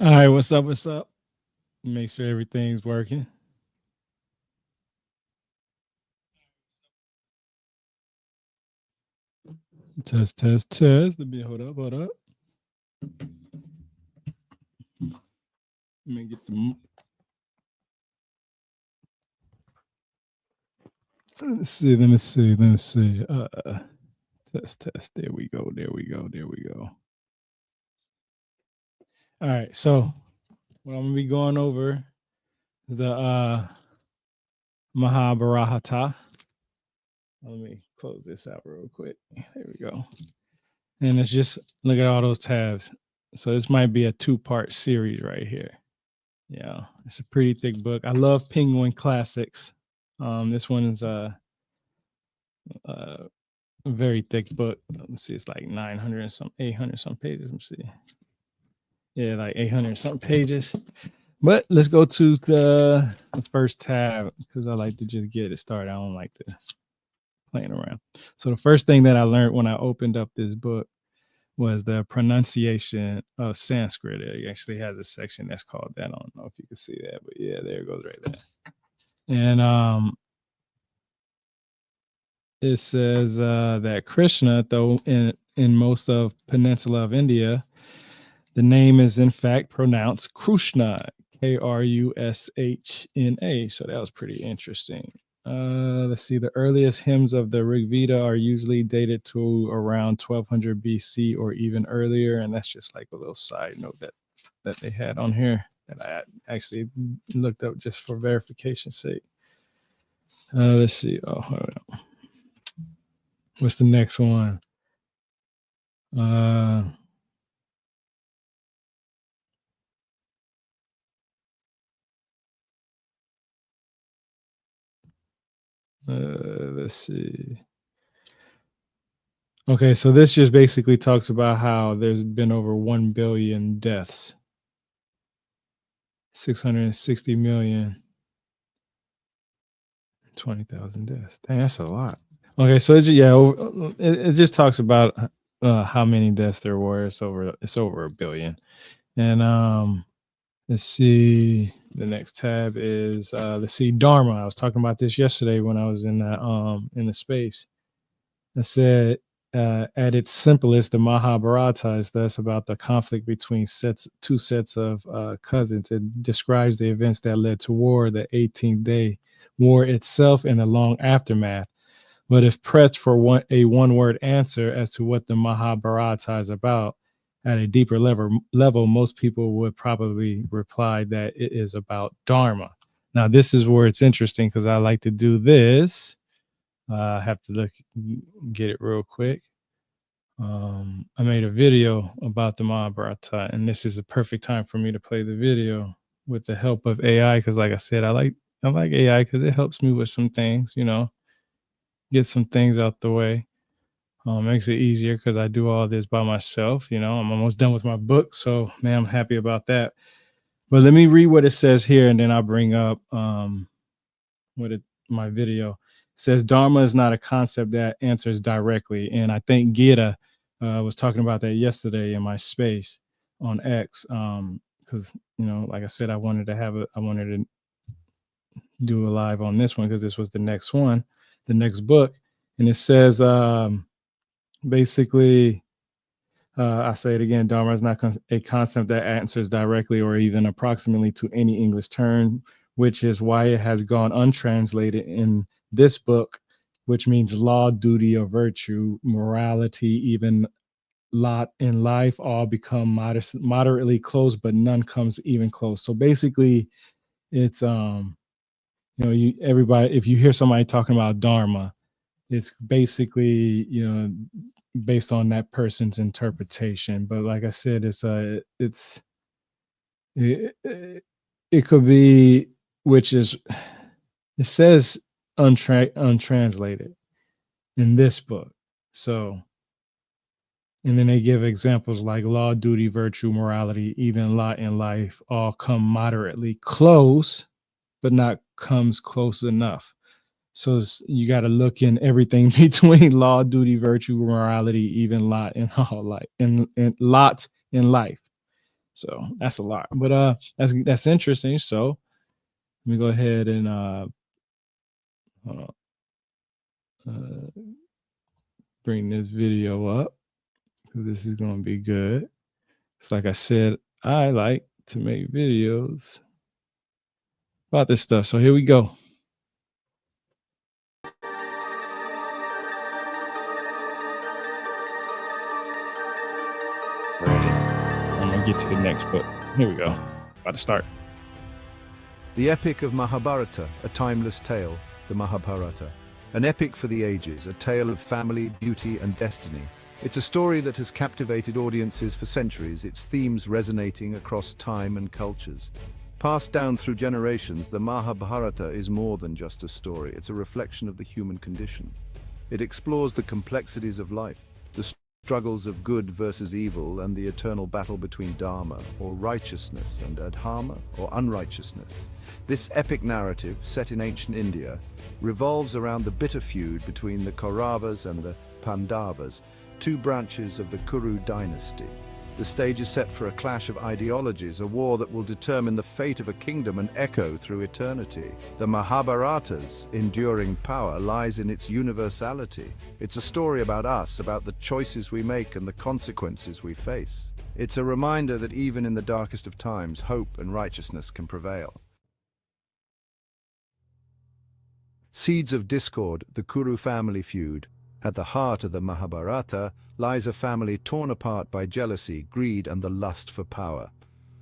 All right, what's up? What's up? Make sure everything's working. Test, test, test. Let me hold up, hold up. Let me get the. Let's see. Let me see. Let me see. Test, test. There we go. There we go. There we go. All right. So, what I'm gonna be going over the Mahabharata. Let me close this out real quick. There we go. And it's just look at all those tabs. So this might be a two-part series right here. Yeah, it's a pretty thick book. I love Penguin classics. This one is a very thick book. Let me see, it's like 900 and some, 800 some pages. Let me see. Yeah, like 800 some pages. But let's go to the first tab because I like to just get it started. I don't like to playing around. So the first thing that I learned when I opened up this book was the pronunciation of Sanskrit. It actually has a section that's called that. I don't know if you can see that, but yeah, there it goes right there. And it says that Krishna, though in most of peninsula of India, the name is in fact pronounced Krushna, Krushna. So that was pretty interesting. Let's see. The earliest hymns of the Rig Veda are usually dated to around 1200 BC or even earlier, and that's just like a little side note that they had on here that I actually looked up just for verification's sake. Let's see. Oh, hold on. What's the next one? Uh, let's see. Okay, so this just basically talks about how there's been over 1 billion deaths, 660 million, 20,000 deaths. Dang, that's a lot. Okay, so it just talks about how many deaths there were. It's over a billion. And let's see. The next tab is let's see, Dharma. I was talking about this yesterday when I was in the space. I said, at its simplest, the Mahabharata is thus about the conflict between two sets of cousins. It describes the events that led to war, the 18th day, war itself, and the long aftermath. But if pressed for a one-word answer as to what the Mahabharata is about, at a deeper level, most people would probably reply that it is about Dharma. Now, this is where it's interesting because I like to do this. I have to get it real quick. I made a video about the Mahabharata, and this is the perfect time for me to play the video with the help of AI. Because, like I said, I like AI because it helps me with some things, get some things out the way. Makes it easier because I do all this by myself. I'm almost done with my book, so man, I'm happy about that. But let me read what it says here, and then I'll bring up what my video. It says Dharma is not a concept that answers directly, and I think Gita was talking about that yesterday in my space on X. Because like I said, I wanted to do a live on this one because this was the next one, the next book, and it says basically. I say it again, Dharma is not a concept that answers directly or even approximately to any English term, which is why it has gone untranslated in this book, which means law, duty, or virtue, morality, even lot in life, all become moderately close, but none comes even close. So basically, it's everybody, if you hear somebody talking about Dharma, it's basically based on that person's interpretation. But like I said, it, it could be, which is, it says untranslated in this book. So, and then they give examples like law, duty, virtue, morality, even lot in life all come moderately close, but not comes close enough. So you got to look in everything between law, duty, virtue, morality, even lot in all life, and lot in life. So that's a lot, but that's interesting. So let me go ahead and hold on, bring this video up. This is going to be good. It's like I said, I like to make videos about this stuff. So here we go. I'm going to get to the next book. Here we go. It's about to start. The epic of Mahabharata, a timeless tale, the Mahabharata. An epic for the ages, a tale of family, duty, and destiny. It's a story that has captivated audiences for centuries, its themes resonating across time and cultures. Passed down through generations, the Mahabharata is more than just a story. It's a reflection of the human condition. It explores the complexities of life, the struggles of good versus evil, and the eternal battle between dharma, or righteousness, and adharma, or unrighteousness. This epic narrative, set in ancient India, revolves around the bitter feud between the Kauravas and the Pandavas, two branches of the Kuru dynasty. The stage is set for a clash of ideologies, a war that will determine the fate of a kingdom and echo through eternity. The Mahabharata's enduring power lies in its universality. It's a story about us, about the choices we make and the consequences we face. It's a reminder that even in the darkest of times, hope and righteousness can prevail. Seeds of discord, the Kuru family feud. At the heart of the Mahabharata lies a family torn apart by jealousy, greed, and the lust for power.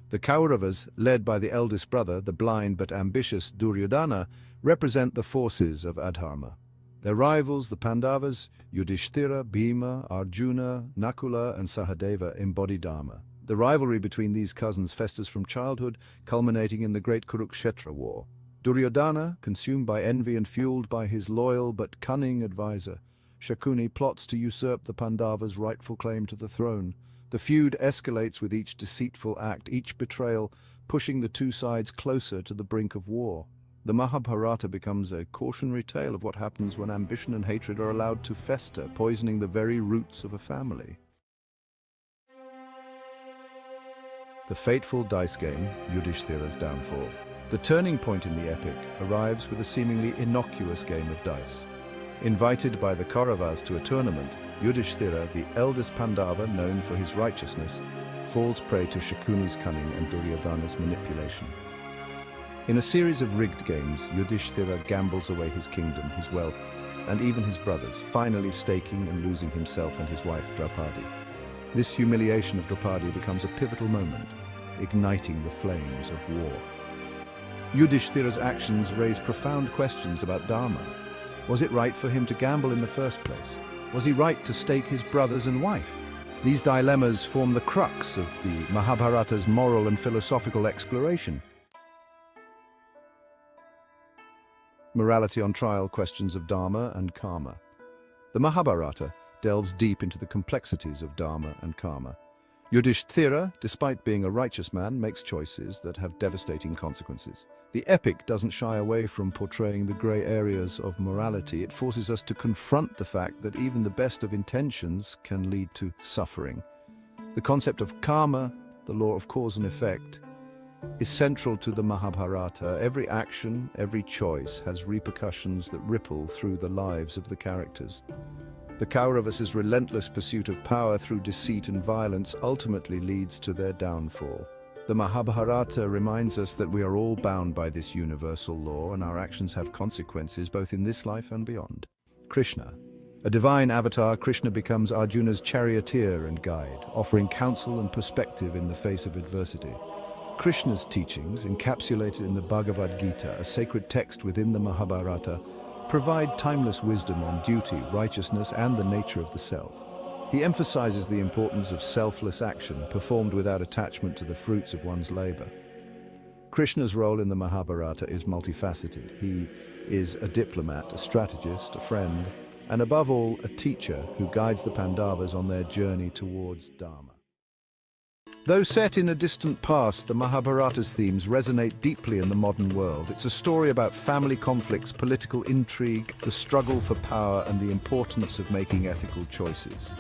The Kauravas, led by the eldest brother, the blind but ambitious Duryodhana, represent the forces of adharma. Their rivals, the Pandavas, Yudhishthira, Bhima, Arjuna, Nakula, and Sahadeva, embody dharma. The rivalry between these cousins festers from childhood, culminating in the great Kurukshetra war. Duryodhana, consumed by envy and fueled by his loyal but cunning advisor, Shakuni, plots to usurp the Pandavas' rightful claim to the throne. The feud escalates with each deceitful act, each betrayal, pushing the two sides closer to the brink of war. The Mahabharata becomes a cautionary tale of what happens when ambition and hatred are allowed to fester, poisoning the very roots of a family. The fateful dice game, Yudhishthira's downfall. The turning point in the epic arrives with a seemingly innocuous game of dice. Invited by the Kauravas to a tournament, Yudhishthira, the eldest Pandava known for his righteousness, falls prey to Shakuni's cunning and Duryodhana's manipulation. In a series of rigged games, Yudhishthira gambles away his kingdom, his wealth, and even his brothers, finally staking and losing himself and his wife Draupadi. This humiliation of Draupadi becomes a pivotal moment, igniting the flames of war. Yudhishthira's actions raise profound questions about dharma. Was it right for him to gamble in the first place? Was he right to stake his brothers and wife? These dilemmas form the crux of the Mahabharata's moral and philosophical exploration. Morality on trial, questions of dharma and karma. The Mahabharata delves deep into the complexities of dharma and karma. Yudhishthira, despite being a righteous man, makes choices that have devastating consequences. The epic doesn't shy away from portraying the grey areas of morality. It forces us to confront the fact that even the best of intentions can lead to suffering. The concept of karma, the law of cause and effect, is central to the Mahabharata. Every action, every choice has repercussions that ripple through the lives of the characters. The Kauravas' relentless pursuit of power through deceit and violence ultimately leads to their downfall. The Mahabharata reminds us that we are all bound by this universal law and our actions have consequences both in this life and beyond. Krishna. A divine avatar, Krishna becomes Arjuna's charioteer and guide, offering counsel and perspective in the face of adversity. Krishna's teachings, encapsulated in the Bhagavad Gita, a sacred text within the Mahabharata, provide timeless wisdom on duty, righteousness, and the nature of the self. He emphasizes the importance of selfless action, performed without attachment to the fruits of one's labor. Krishna's role in the Mahabharata is multifaceted. He is a diplomat, a strategist, a friend, and above all, a teacher who guides the Pandavas on their journey towards Dharma. Though set in a distant past, the Mahabharata's themes resonate deeply in the modern world. It's a story about family conflicts, political intrigue, the struggle for power, and the importance of making ethical choices.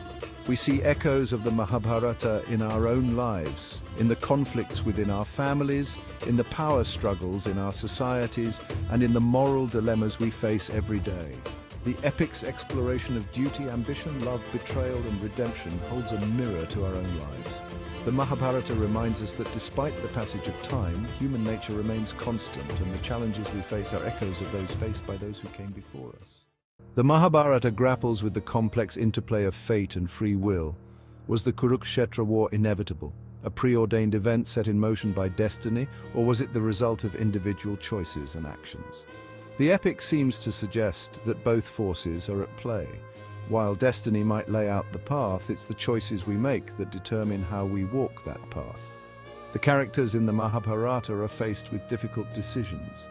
We see echoes of the Mahabharata in our own lives, in the conflicts within our families, in the power struggles in our societies, and in the moral dilemmas we face every day. The epic's exploration of duty, ambition, love, betrayal, and redemption holds a mirror to our own lives. The Mahabharata reminds us that despite the passage of time, human nature remains constant, and the challenges we face are echoes of those faced by those who came before us. The Mahabharata grapples with the complex interplay of fate and free will. Was the Kurukshetra war inevitable, a preordained event set in motion by destiny, or was it the result of individual choices and actions? The epic seems to suggest that both forces are at play. While destiny might lay out the path, it's the choices we make that determine how we walk that path. The characters in the Mahabharata are faced with difficult decisions,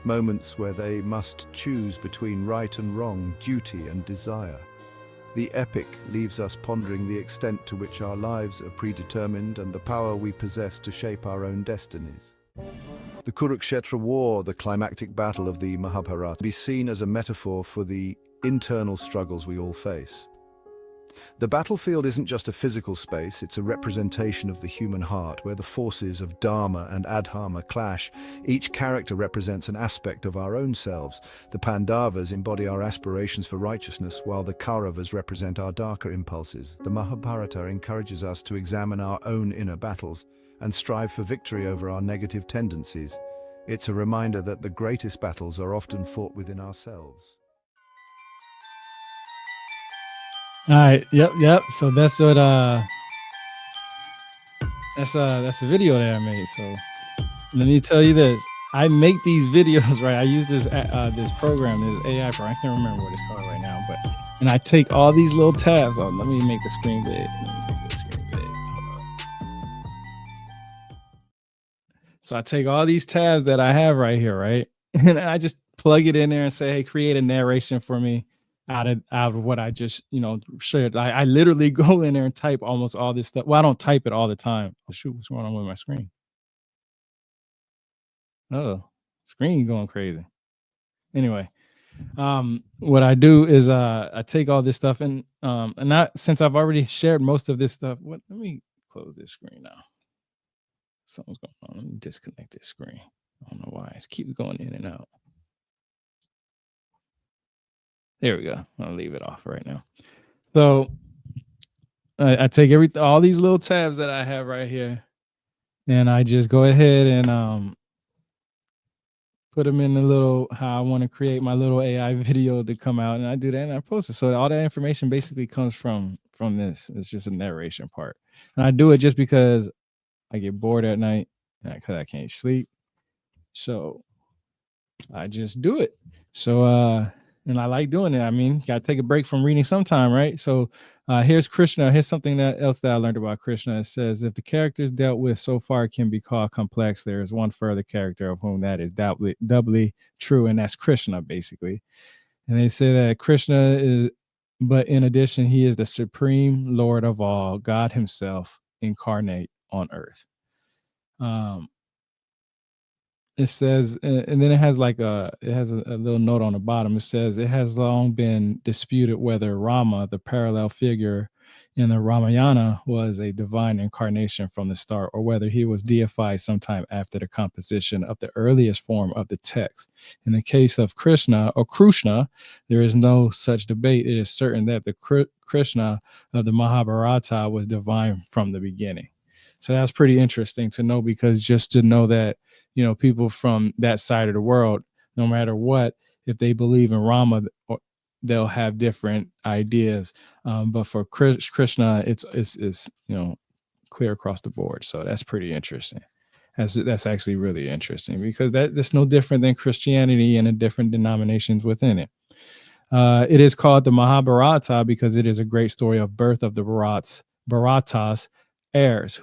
moments where they must choose between right and wrong, duty and desire. The epic leaves us pondering the extent to which our lives are predetermined and the power we possess to shape our own destinies. The Kurukshetra war, the climactic battle of the Mahabharata, can be seen as a metaphor for the internal struggles we all face. The battlefield isn't just a physical space, it's a representation of the human heart, where the forces of Dharma and Adharma clash. Each character represents an aspect of our own selves. The Pandavas embody our aspirations for righteousness, while the Kauravas represent our darker impulses. The Mahabharata encourages us to examine our own inner battles and strive for victory over our negative tendencies. It's a reminder that the greatest battles are often fought within ourselves. All right. Yep. So that's what that's a video that I made. So let me tell you this. I make these videos, right? I use this this program, this AI program. I can't remember what it's called right now, and I take all these little tabs. Oh, let me make the screen big. So I take all these tabs that I have right here, right? And I just plug it in there and say, hey, create a narration for me out of what I just, shared. I literally go in there and type almost all this stuff. Well, I don't type it all the time. Oh, shoot, what's going on with my screen? Oh, screen going crazy. Anyway, what I do is I take all this stuff and not since I've already shared most of this stuff. Let me close this screen now. Something's going on. Let me disconnect this screen. I don't know why it's keep going in and out. There we go. I'll leave it off right now. So I take all these little tabs that I have right here, and I just go ahead and put them in the little how I want to create my little AI video to come out, and I do that and I post it. So all that information basically comes from this. It's just a narration part, and I do it just because I get bored at night because I can't sleep. So I just do it. So and I like doing it. I mean, gotta take a break from reading sometime, right? So here's Krishna. Here's something else that I learned about Krishna. It says, if the characters dealt with so far can be called complex, there is one further character of whom that is doubly true, and that's Krishna, basically. And they say that Krishna is, but in addition, he is the supreme Lord of all, God himself incarnate on earth. It says, and then it has a little note on the bottom. It says it has long been disputed whether Rama, the parallel figure in the Ramayana, was a divine incarnation from the start, or whether he was deified sometime after the composition of the earliest form of the text. In the case of Krishna or Krushna, there is no such debate. It is certain that the Krishna of the Mahabharata was divine from the beginning. So that's pretty interesting to know, because just to know that, people from that side of the world, no matter what, if they believe in Rama, they'll have different ideas. But for Krishna, it's clear across the board. So that's pretty interesting. That's actually really interesting, because that's no different than Christianity and the different denominations within it. It is called the Mahabharata because it is a great story of birth of the Bharata's heirs,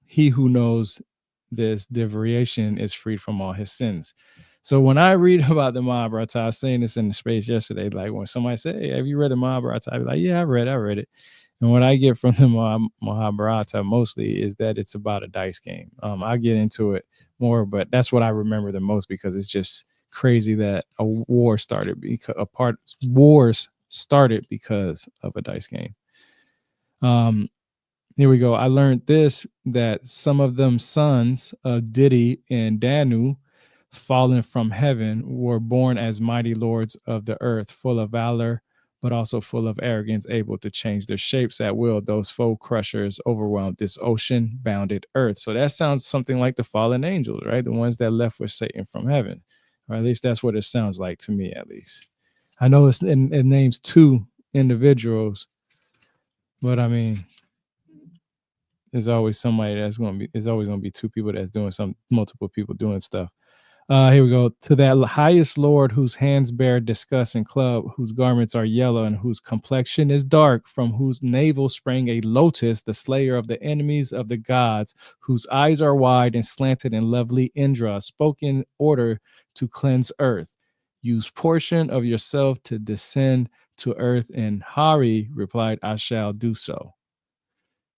he who knows this variation is freed from all his sins. So when I read about the Mahabharata, I was saying this in the space yesterday, like when somebody say, hey, have you read the Mahabharata? I'd be like, yeah, I read it. And what I get from the Mahabharata mostly is that it's about a dice game. I'll get into it more, but that's what I remember the most, because it's just crazy that wars started because of a dice game. Um, Here we go. I learned this, that some of them sons of Didi and Danu, fallen from heaven, were born as mighty lords of the earth, full of valor, but also full of arrogance, able to change their shapes at will. Those foe crushers overwhelmed this ocean bounded earth. So that sounds something like the fallen angels, right? The ones that left with Satan from heaven, or at least that's what it sounds like to me, at least. I know it names two individuals, but I mean, there's always somebody that's going to be, there's always going to be two people that's doing some, multiple people doing stuff. Here we go. To that highest Lord, whose hands bear discuss and club, whose garments are yellow and whose complexion is dark, from whose navel sprang a lotus, the slayer of the enemies of the gods, whose eyes are wide and slanted and lovely Indra, spoke in order to cleanse earth. Use portion of yourself to descend to earth. And Hari replied, I shall do so.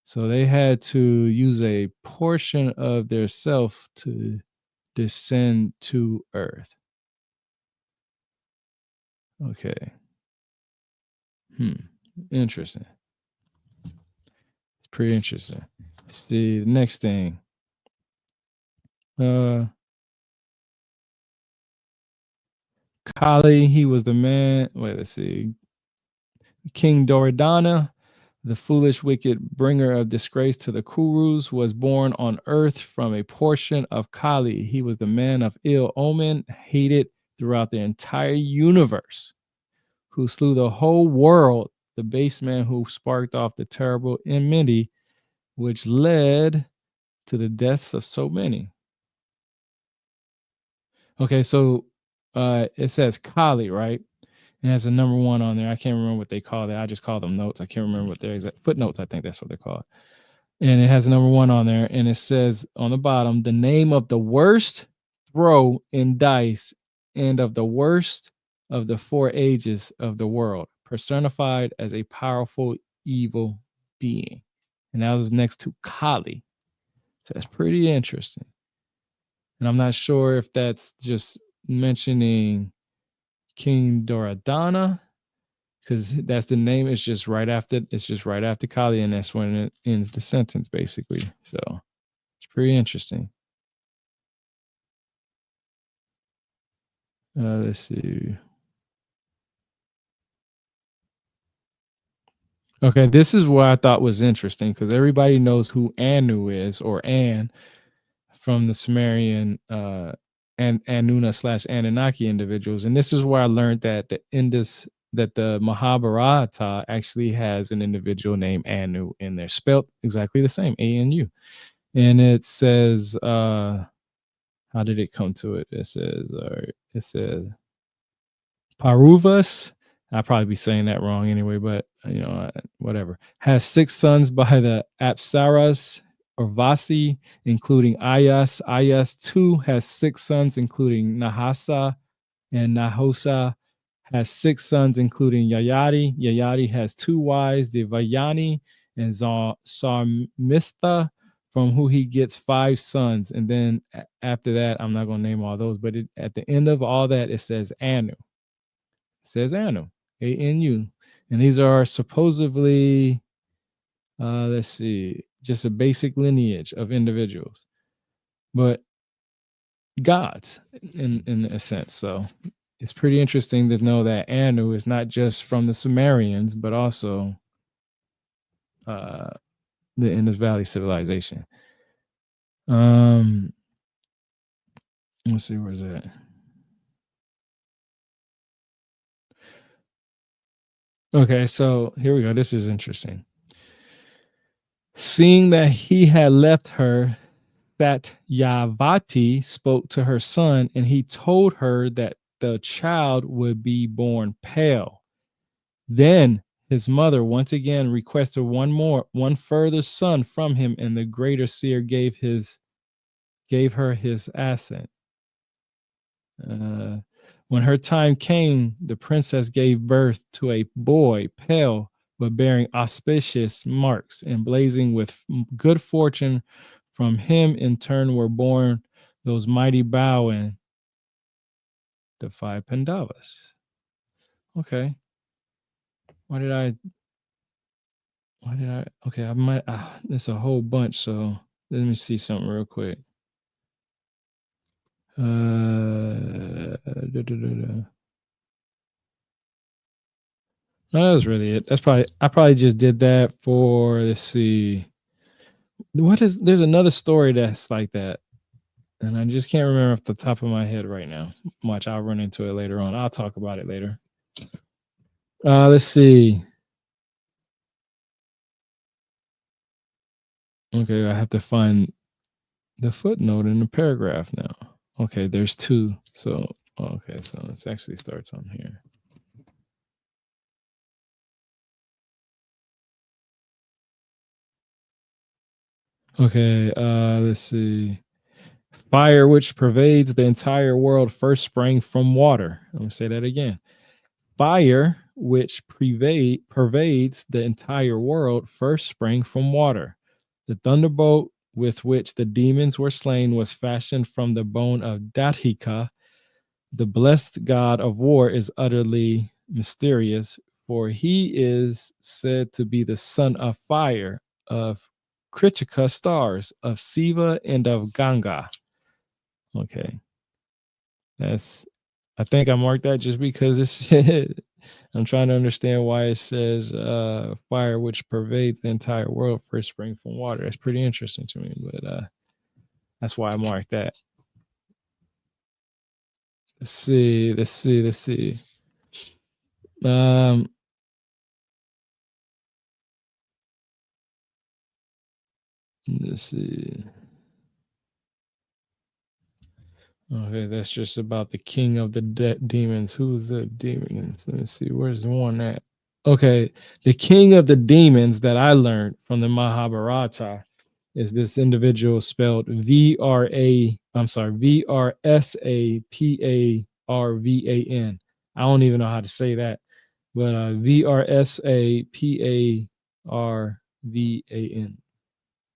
So they had to use a portion of their self to descend to earth. Okay. Interesting. It's pretty interesting. Let's see the next thing. Kali, he was the man. Wait, let's see. King Doridana, the foolish, wicked bringer of disgrace to the Kurus, was born on earth from a portion of Kali. He was the man of ill omen, hated throughout the entire universe, who slew the whole world, the base man who sparked off the terrible enmity, which led to the deaths of so many. Okay, so it says Kali, right? It has a number one on there. I can't remember what they call it. I just call them notes. I can't remember what their exact footnotes. I think that's what they're called. And it has a number one on there, and it says on the bottom the name of the worst throw in dice and of the worst of the four ages of the world, personified as a powerful evil being. And that was next to Kali. So that's pretty interesting. And I'm not sure if that's just mentioning King Doradana, because that's the name. It's just right after Kali, and that's when it ends the sentence, basically. So it's pretty interesting. Let's see. Okay, this is what I thought was interesting, because everybody knows who Anu is, or An, from the Sumerian and Anuna / Anunnaki individuals. And this is where I learned that the Mahabharata actually has an individual named Anu in there, spelled exactly the same, Anu. And it says, how did it come to it? It says Paruvas. I'll probably be saying that wrong anyway, but whatever. Has 6 sons by the Apsaras or Vasi, including Ayas. Ayas too has 6 sons, including Nahasa, and Nahosa has 6 sons, including Yayati. Yayati has 2 wives, the Vayani and Sarmistha, from who he gets 5 sons. And then after that, I'm not going to name all those, but at the end of all that, it says Anu. It says Anu, Anu. And these are supposedly, let's see, just a basic lineage of individuals, but gods in a sense. So it's pretty interesting to know that Anu is not just from the Sumerians, but also the Indus Valley civilization. Let's see, where's that? Okay, so here we go. This is interesting. Seeing that he had left her, that Yavati spoke to her son, and he told her that the child would be born pale. Then his mother once again requested one further son from him, and the greater seer gave her his assent. When her time came, the princess gave birth to a boy, pale but bearing auspicious marks and blazing with good fortune. From him in turn were born those mighty Bowin, the 5 Pandavas. Okay. Why did I Why did I? Okay, I might. It's a whole bunch. So let me see something real quick. No, that was really it. That's probably I probably just did that for. Let's see. What is? There's another story that's like that, and I just can't remember off the top of my head right now. Much. I'll run into it later on. I'll talk about it later. Let's see. Okay, I have to find the footnote in the paragraph now. Okay, there's two. So okay, so it actually starts on here. Okay, let's see. Fire which pervades the entire world first sprang from water. I'm gonna say that again. Fire which pervades the entire world first sprang from water. The thunderbolt with which the demons were slain was fashioned from the bone of Dathika. The blessed god of war is utterly mysterious, for he is said to be the son of fire, of Kritika stars, of Siva, and of Ganga. Okay. That's I think I marked that just because it's I'm trying to understand why it says fire which pervades the entire world first spring from water. That's pretty interesting to me, but that's why I marked that. Let's see. Um let's see. Okay, that's just about the king of the demons. Who's the demons? Let me see. Where's the one at? Okay, the king of the demons that I learned from the Mahabharata is this individual spelled Vrsaparvan. I don't even know how to say that, but Vrsaparvan.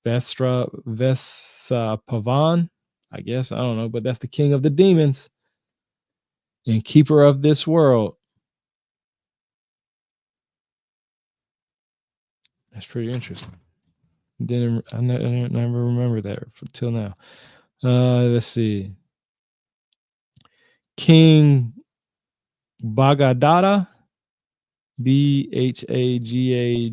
Vesapavan, I guess. I don't know, but that's the king of the demons and keeper of this world. That's pretty interesting. I never remember that till now. Let's see. King Bhagadata,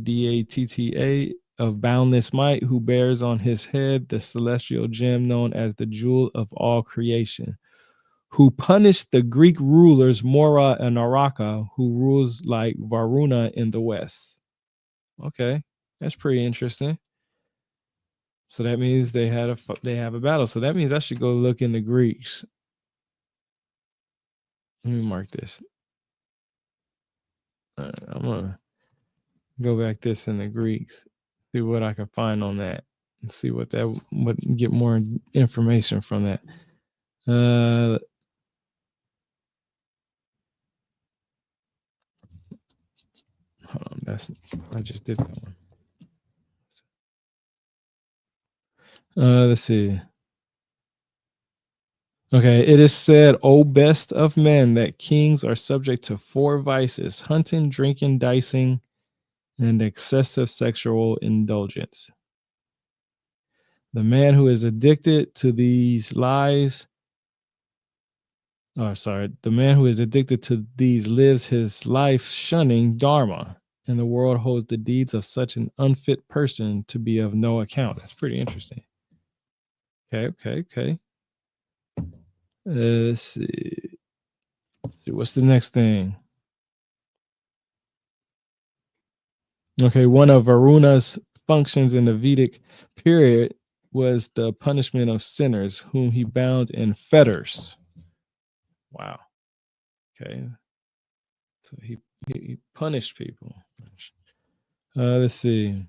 Bhagadatta, of boundless might, who bears on his head the celestial gem known as the jewel of all creation, who punished the Greek rulers Mora and Naraka, who rules like Varuna in the west. Okay, that's pretty interesting. So that means they have a battle. So that means I should go look in the Greeks. Let me mark this. I'm gonna go back this in the Greeks, see what I can find on that, and see what get more information from that. Hold on, I just did that one. Let's see. Okay, it is said, O best of men, that kings are subject to 4 vices: hunting, drinking, dicing, and excessive sexual indulgence. The man who is addicted to these lies, the man who is addicted to these lives his life shunning Dharma, and the world holds the deeds of such an unfit person to be of no account. That's pretty interesting. Okay. Let's see. What's the next thing? Okay, one of Varuna's functions in the Vedic period was the punishment of sinners, whom he bound in fetters. Wow. Okay. So he punished people. Let's see.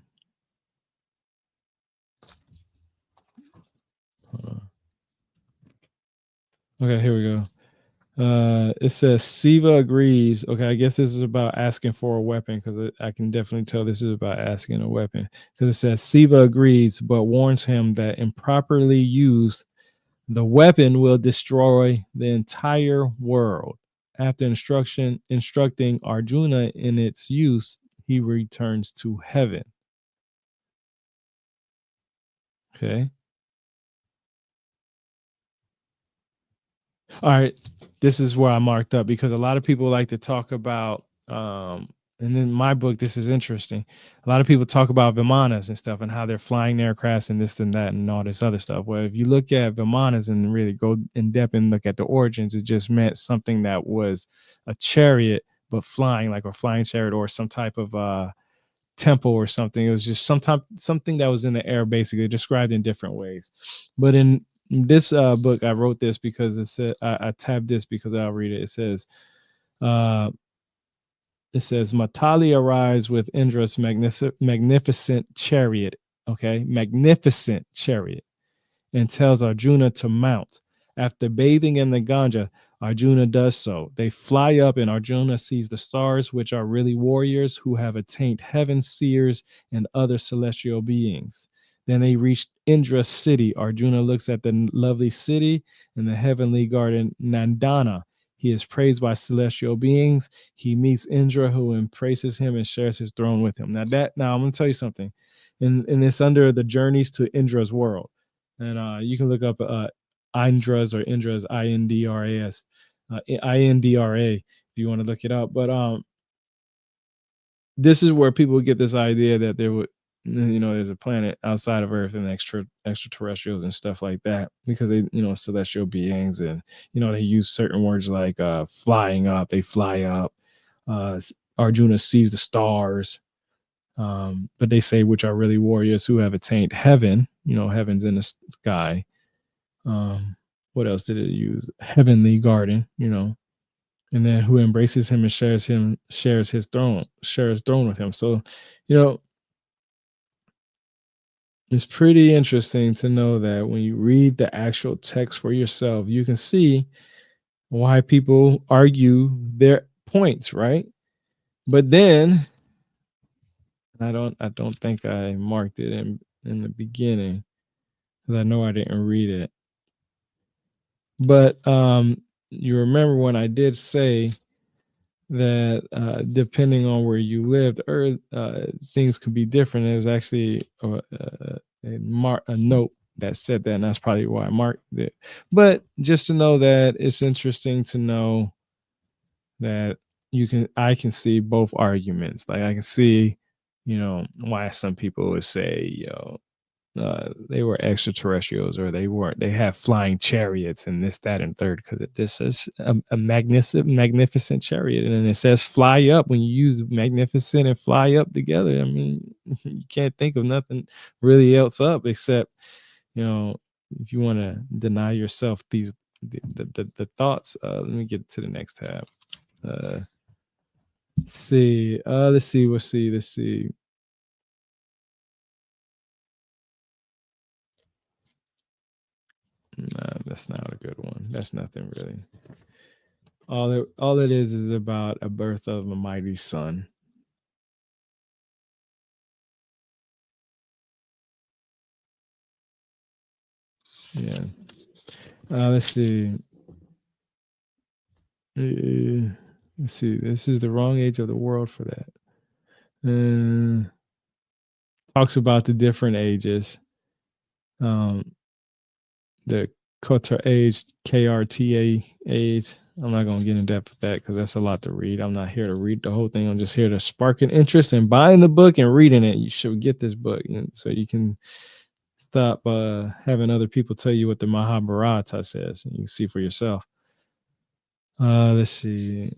Okay, here we go. It says Siva agrees. Okay, I guess this is about asking for a weapon, because I can definitely tell this is about asking a weapon, because it says Siva agrees but warns him that improperly used, the weapon will destroy the entire world. After instructing Arjuna in its use, he returns to heaven. Okay. All right. This is where I marked up because a lot of people like to talk about and in my book, this is interesting. A lot of people talk about Vimanas and stuff and how they're flying aircrafts and this and that and all this other stuff. Well, if you look at Vimanas and really go in depth and look at the origins, it just meant something that was a chariot, but flying, like a flying chariot or some type of temple or something. It was just something that was in the air, basically described in different ways. But in this book, I wrote this because it said I tabbed this because I'll read it. Uh, it says Matali arrives with Indra's magnificent chariot. Okay, magnificent chariot, and tells Arjuna to mount. After bathing in the Ganga, Arjuna does so. They fly up, and Arjuna sees the stars, which are really warriors who have attained heaven, seers, and other celestial beings. Then they reach Indra's city. Arjuna looks at the lovely city and the heavenly garden Nandana. He is praised by celestial beings. He meets Indra, who embraces him and shares his throne with him. Now I'm gonna tell you something. And it's under the journeys to Indra's world. And you can look up Indras or Indras, Indras, Indra, if you want to look it up. But this is where people get this idea that there would, there's a planet outside of Earth and extraterrestrials and stuff like that, because they, celestial beings, and they use certain words like flying up. They fly up. Arjuna sees the stars, but they say which are really warriors who have attained heaven. Heaven's in the sky. What else did it use? Heavenly garden, and then who embraces him and shares his throne with him. So, you know, it's pretty interesting to know that when you read the actual text for yourself, you can see why people argue their points, right? But then I don't think I marked it in the beginning because I know I didn't read it. But you remember when I did say that depending on where you lived, or things could be different. There's actually a note that said that, and that's probably why I marked it. But just to know that it's interesting to know that I can see both arguments. Like I can see, why some people would say, they were extraterrestrials, or they have flying chariots and this, that, and third, because this is a magnificent chariot, and then it says fly up. When you use magnificent and fly up together, I mean, you can't think of nothing really else up except, if you want to deny yourself the thoughts. Let me get to the next tab. Let's see. Let's see. Nah, that's not a good one. That's nothing really. All it is about a birth of a mighty son. Yeah. Let's see. Let's see. This is the wrong age of the world for that. Talks about the different ages. The Qatar age, KRTA age. I'm not going to get in depth with that because that's a lot to read. I'm not here to read the whole thing. I'm just here to spark an interest in buying the book and reading it. You should get this book, so you can stop having other people tell you what the Mahabharata says. You can see for yourself. Let's see.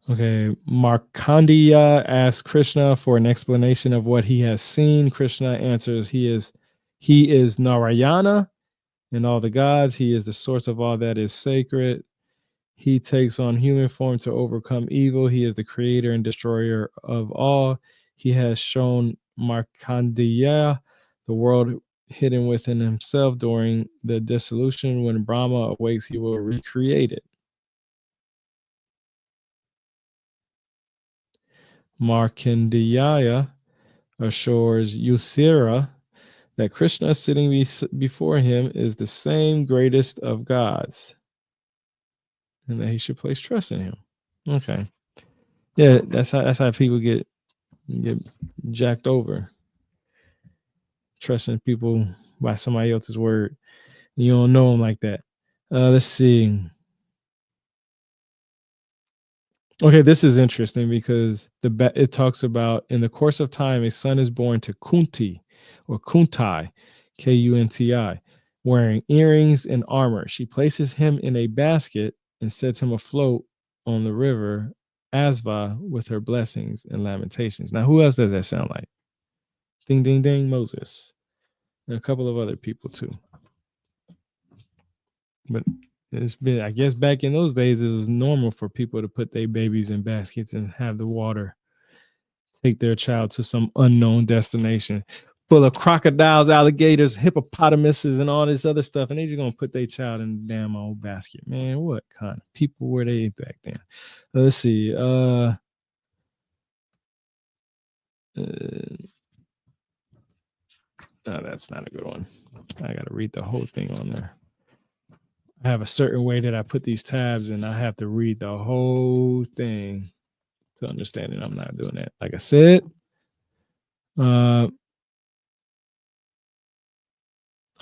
Okay, Markandeya asks Krishna for an explanation of what he has seen. Krishna answers, he is Narayana and all the gods. He is the source of all that is sacred. He takes on human form to overcome evil. He is the creator and destroyer of all. He has shown Markandeya the world hidden within himself during the dissolution. When Brahma awakes, he will recreate it. Markandeya assures Yudhishthira that Krishna sitting before him is the same greatest of gods, and that he should place trust in him. Okay. Yeah, that's how people get jacked over, trusting people by somebody else's word. You don't know them like that. Let's see. Okay, this is interesting because it talks about in the course of time, a son is born to Kunti or Kuntai, Kunti, wearing earrings and armor. She places him in a basket and sets him afloat on the river Asva with her blessings and lamentations. Now, who else does that sound like? Ding, ding, ding, Moses. And a couple of other people too. But it's been, I guess, back in those days, it was normal for people to put their babies in baskets and have the water take their child to some unknown destination full of crocodiles, alligators, hippopotamuses, and all this other stuff. And they just gonna put their child in the damn old basket. Man, what kind of people were they back then? Let's see. No, that's not a good one. I gotta read the whole thing on there. I have a certain way that I put these tabs, and I have to read the whole thing to understand it. I'm not doing that. Like I said,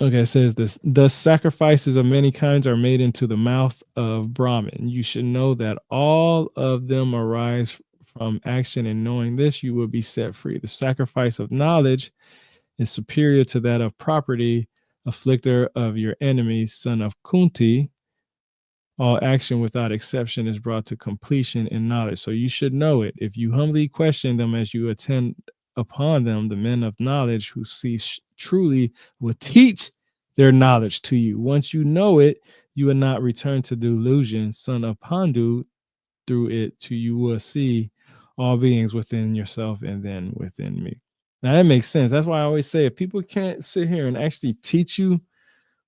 okay, it says this: thus sacrifices of many kinds are made into the mouth of Brahman. You should know that all of them arise from action, and knowing this, you will be set free. The sacrifice of knowledge is superior to that of property, afflictor of your enemies, son of Kunti. All action without exception is brought to completion in knowledge. So you should know it. If you humbly question them as you attend upon them, the men of knowledge who see truly will teach their knowledge to you. Once you know it, you will not return to delusion. Son of Pandu, through it to you will see all beings within yourself and then within me. Now that makes sense. That's why I always say if people can't sit here and actually teach you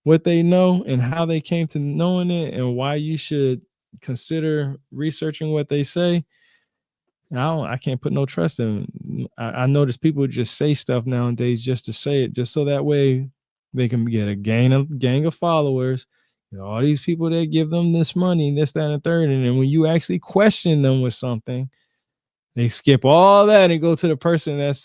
what they know and how they came to knowing it and why you should consider researching what they say, I can't put no trust in them. I notice people just say stuff nowadays just to say it, just so that way they can get a gang of followers. You know, all these people that give them this money, this, that, and the third. And then when you actually question them with something, they skip all that and go to the person that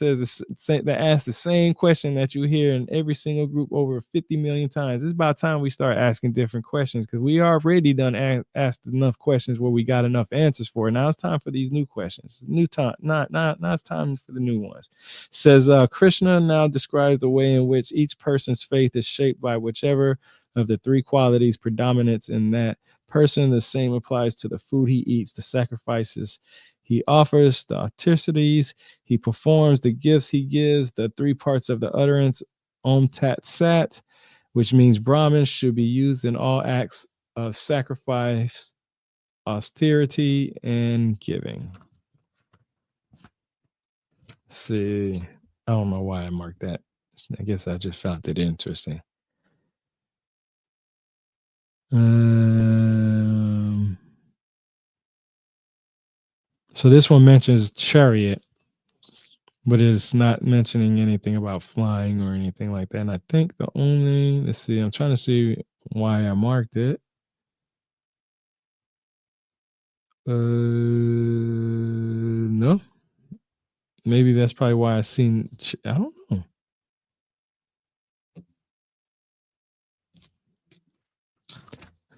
that asks the same question that you hear in every single group over 50 million times. It's about time we start asking different questions because we already done asked enough questions where we got enough answers for it. Now it's time for these new questions. New time, not it's time for the new ones. Says Krishna now describes the way in which each person's faith is shaped by whichever of the three qualities predominates in that person. The same applies to the food he eats, the sacrifices he offers, the atrocities he performs, the gifts he gives, the three parts of the utterance, Om Tat Sat, which means Brahman should be used in all acts of sacrifice, austerity, and giving. Let's see. I don't know why I marked that. I guess I just found it interesting. So this one mentions chariot, but it's not mentioning anything about flying or anything like that. And I think the only, let's see, I'm trying to see why I marked it. No, maybe that's probably why I seen. I don't know.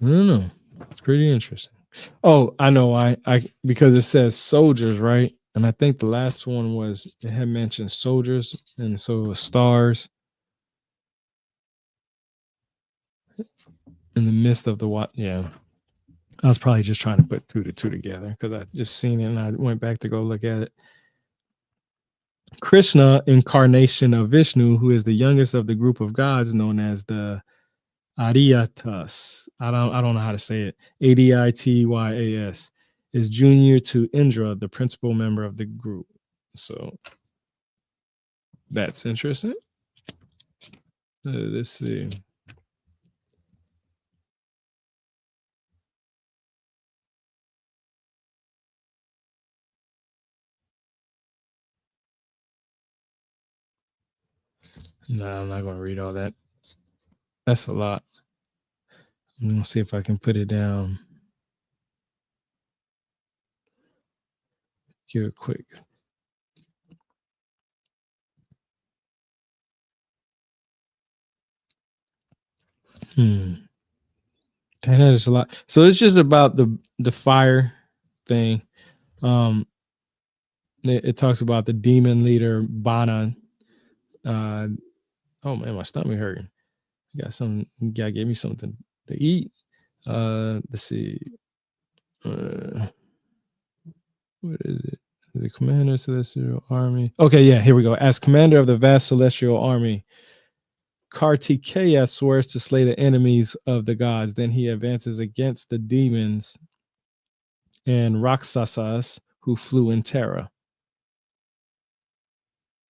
I don't know. It's pretty interesting. Oh, I know why. Because it says soldiers, right? And I think the last one was it had mentioned soldiers, and so it was stars in the midst of the what? Yeah, I was probably just trying to put two to two together because I just seen it and I went back to go look at it. Krishna, incarnation of Vishnu, who is the youngest of the group of gods known as the Adityatas. I don't know how to say it. Adityas is junior to Indra, the principal member of the group. So that's interesting. Let's see. No, I'm not going to read all that. That's a lot. I'm going to see if I can put it down. give a quick. That is a lot. So it's just about the fire thing. It talks about the demon leader Bana. Oh man, my stomach hurting. I got something. Gotta give me something to eat. Let's see. What is it? The commander of celestial army. Okay, yeah, here we go. As commander of the vast celestial army, Kartikeya swears to slay the enemies of the gods. Then he advances against the demons and Rakshasas who flew in terror.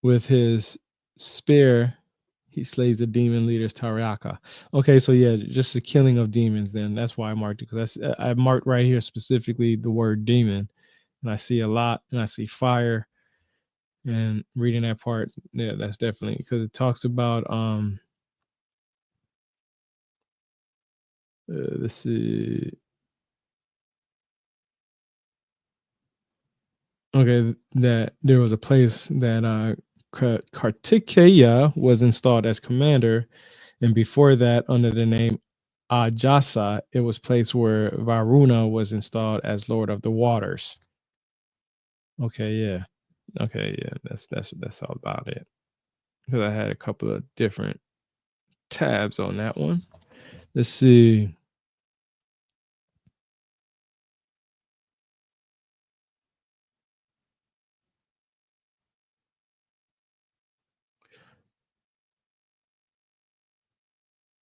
With his spear, he slays the demon leaders Taraka. Okay, so yeah, just the killing of demons. Then that's why I marked it, because I marked right here specifically the word demon, and I see a lot, and I see fire. And reading that part, yeah, that's definitely because it talks about let's see. Okay, that there was a place that Kartikeya was installed as commander, and before that, under the name Ajasa, it was place where Varuna was installed as Lord of the Waters. Okay, yeah. Okay, yeah. That's all about it. Because I had a couple of different tabs on that one. Let's see.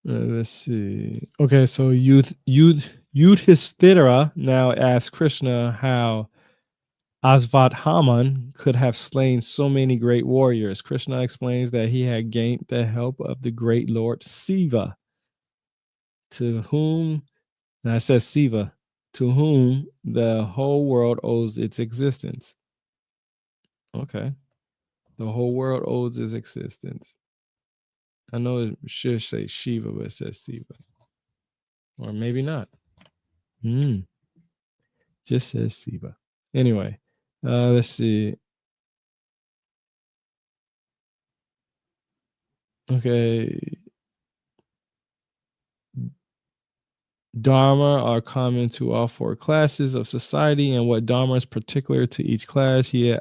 Let's see. Okay, so Yudhishthira now asks Krishna how Asvathaman could have slain so many great warriors. Krishna explains that he had gained the help of the great Lord Siva, to whom, and I said Siva, to whom the whole world owes its existence. Okay. The whole world owes its existence. I know it should say Shiva, but it says Siva. Or maybe not. Just says Siva. Anyway, let's see. Okay. Dharma are common to all four classes of society, and what Dharma is particular to each class. He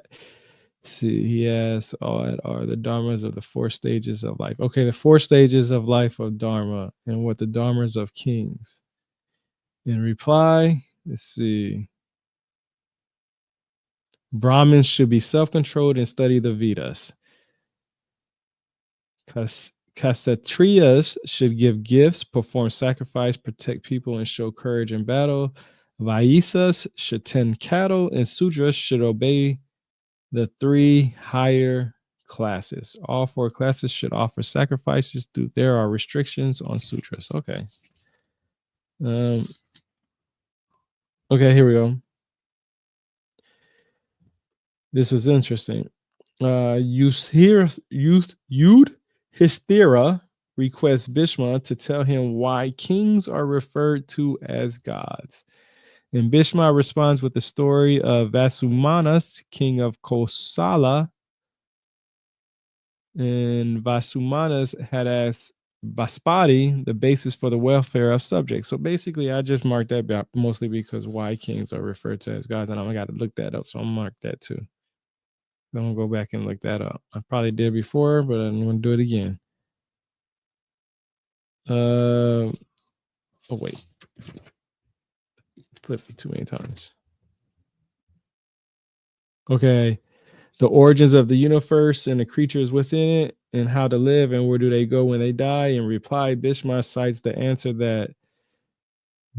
has all are the Dharmas of the four stages of life. Okay, the four stages of life of Dharma, and what the Dharmas of kings. In reply, let's see. Brahmins should be self-controlled and study the Vedas. Kshatriyas should give gifts, perform sacrifice, protect people, and show courage in battle. Vaisas should tend cattle, and Sudras should obey the three higher classes. All four classes should offer sacrifices. There are restrictions on Sudras. Okay. Okay, here we go. This was interesting. Yudhishthira requests Bhishma to tell him why kings are referred to as gods. And Bhishma responds with the story of Vasumanas, king of Kosala. And Vasumanas had asked Baspati the basis for the welfare of subjects. So basically, I just marked that mostly because why kings are referred to as gods. And I got to look that up. So I'm mark that too. I'm going to go back and look that up. I probably did before, but I'm going to do it again. Oh, wait. Flipped it too many times. Okay. The origins of the universe and the creatures within it, and how to live, and where do they go when they die. In reply, Bhishma cites the answer that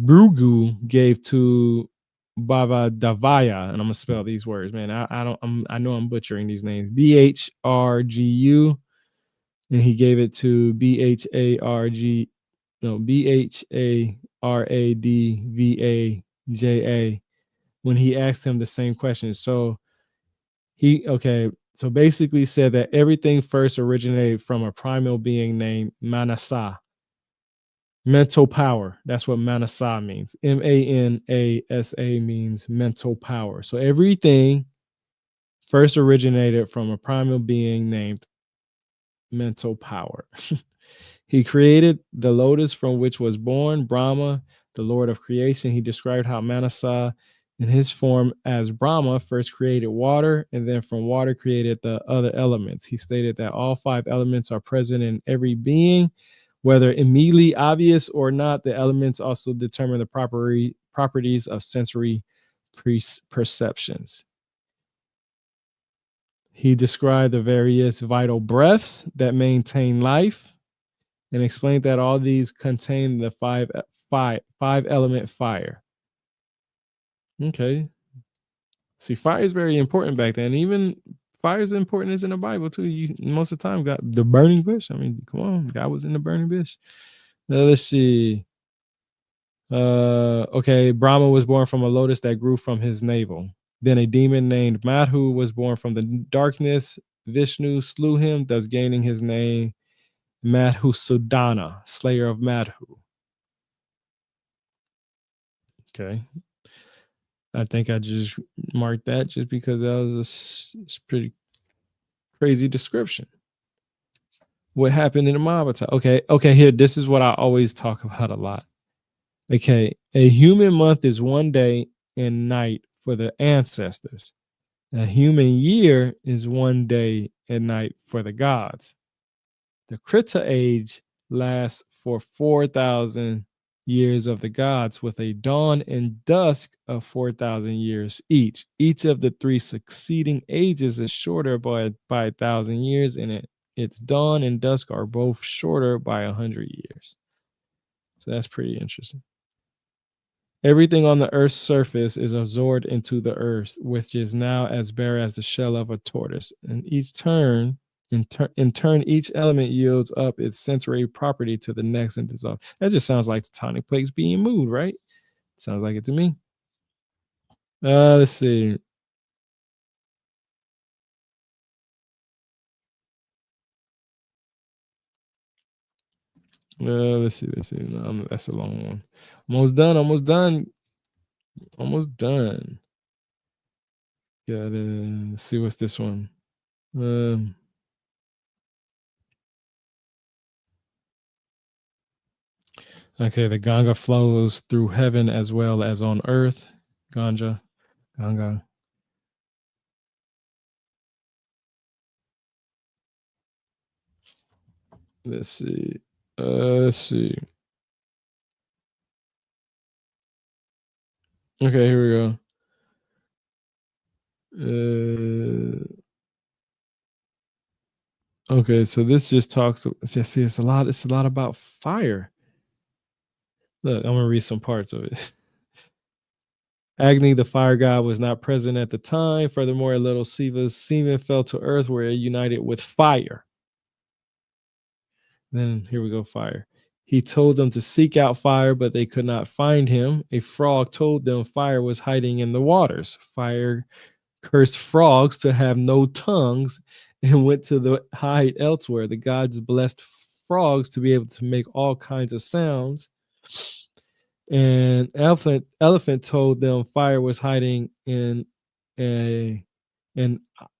Bhrigu gave to Bhavadavaya, and I'm gonna spell these words, man. I know I'm butchering these names. Bhrgu, and he gave it to Bharadvaja when he asked him the same question. So so basically said that everything first originated from a primal being named Manasa. Mental power. That's what Manasa means. Manasa means mental power. So everything first originated from a primal being named mental power. He created the lotus from which was born Brahma, the Lord of creation. He described how Manasa, in his form as Brahma, first created water and then from water created the other elements. He stated that all five elements are present in every being, whether immediately obvious or not. The elements also determine the properties of sensory perceptions. He described the various vital breaths that maintain life and explained that all these contain the five element fire. Okay. See, fire is very important back then. Even fire is important as in the Bible too. You most of the time got the burning bush. I mean, come on, God was in the burning bush. Let's see. Okay, Brahma was born from a lotus that grew from his navel. Then a demon named Madhu was born from the darkness. Vishnu slew him, thus gaining his name Madhusudana, slayer of Madhu. Okay. I think I just marked that just because that was a pretty crazy description. What happened in the Mahabharata? Okay, here, this is what I always talk about a lot. Okay, a human month is one day and night for the ancestors. A human year is one day and night for the gods. The Krita age lasts for 4,000 years of the gods, with a dawn and dusk of 4,000 years each. Each of the three succeeding ages is shorter by 1,000 years, and its dawn and dusk are both shorter by 100 years. So that's pretty interesting. Everything on the earth's surface is absorbed into the earth, which is now as bare as the shell of a tortoise. And in turn, each element yields up its sensory property to the next and dissolves. That just sounds like tectonic plates being moved, right? Sounds like it to me. Let's see. Let's see. No, that's a long one. Almost done. Gotta see what's this one. Okay, the Ganga flows through heaven as well as on earth. Ganga. Let's see. Okay, here we go. Okay, so this just talks. See, it's a lot about fire. Look, I'm gonna read some parts of it. Agni, the fire god, was not present at the time. Furthermore, a little Siva's semen fell to earth where it united with fire. Then here we go, fire. He told them to seek out fire, but they could not find him. A frog told them fire was hiding in the waters. Fire cursed frogs to have no tongues and went to hide elsewhere. The gods blessed frogs to be able to make all kinds of sounds. And elephant told them fire was hiding in an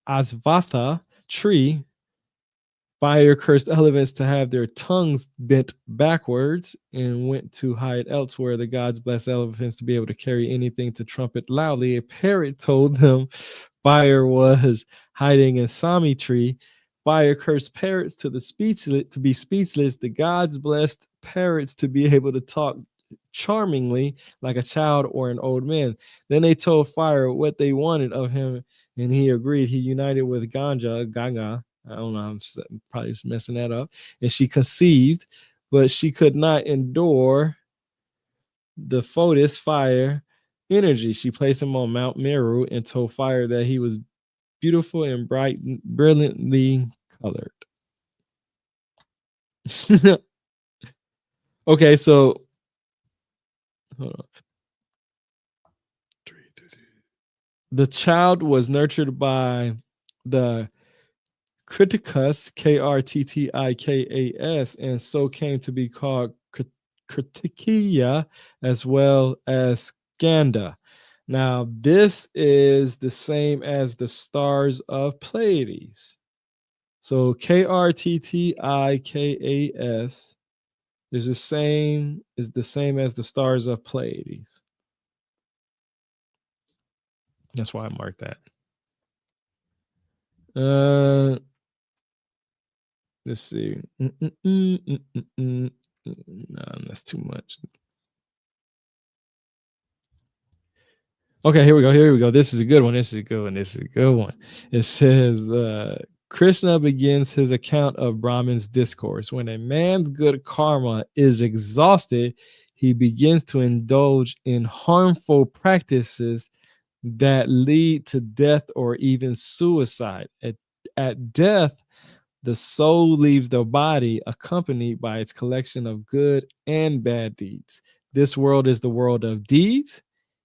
asvatha tree. Fire cursed elephants to have their tongues bent backwards and went to hide elsewhere. The gods blessed elephants to be able to carry anything to trumpet loudly. A parrot told them fire was hiding in Sami tree. Fire cursed parrots to be speechless. The gods blessed parrots to be able to talk charmingly like a child or an old man. Then they told fire what they wanted of him, and he agreed. He united with Ganga. I don't know, I'm probably messing that up. And she conceived, but she could not endure the Photis fire energy. She placed him on Mount Meru and told fire that he was beautiful and brilliantly colored. Okay, so hold on. The child was nurtured by the Criticus, Krtikikas, and so came to be called Kritikia as well as Skanda. Now, this is the same as the stars of Pleiades. So Krttikas is the same as the stars of Pleiades. That's why I marked that. Let's see. No, that's too much. Okay, here we go. Here we go. This is a good one. This is a good one. This is a good one. It says Krishna begins his account of Brahman's discourse. When a man's good karma is exhausted, he begins to indulge in harmful practices that lead to death or even suicide. At death, the soul leaves the body accompanied by its collection of good and bad deeds. This world is the world of deeds,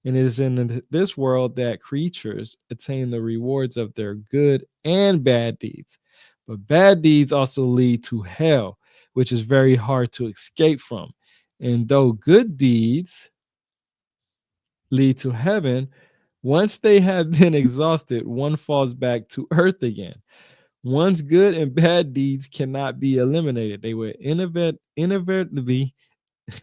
and it is in this world that creatures attain the rewards of their good and bad deeds. But bad deeds also lead to hell, which is very hard to escape from. And though good deeds lead to heaven, once they have been exhausted, one falls back to earth again. One's good and bad deeds cannot be eliminated. They will inevitably,